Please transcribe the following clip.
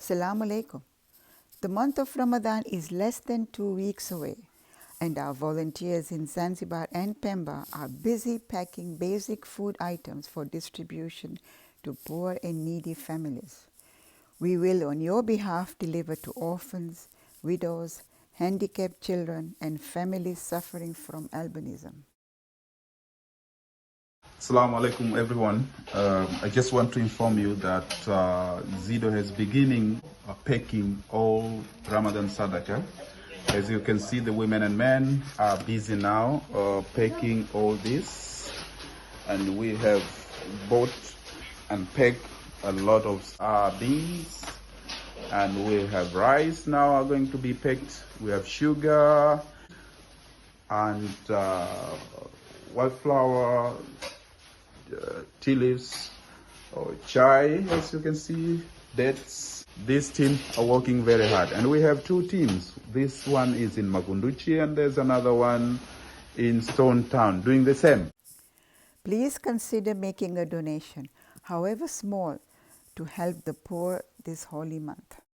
Assalamu alaikum. The month of Ramadan is less than 2 weeks away, and our volunteers in Zanzibar and Pemba are busy packing basic food items for distribution to poor and needy families. We will, on your behalf, deliver to orphans, widows, handicapped children, and families suffering from albinism. Assalamu alaikum everyone. I just want to inform you that Zido has beginning packing all Ramadan Sadaqah. As you can see, the women and men are busy now packing all this, and we have bought and packed a lot of beans, and we have rice now are going to be packed. We have sugar and white flour, tea leaves, or chai, as you can see, dates. This team are working very hard, and we have two teams. This one is in Magunduchi, and there's another one in Stone Town doing the same. Please consider making a donation, however small, to help the poor this holy month.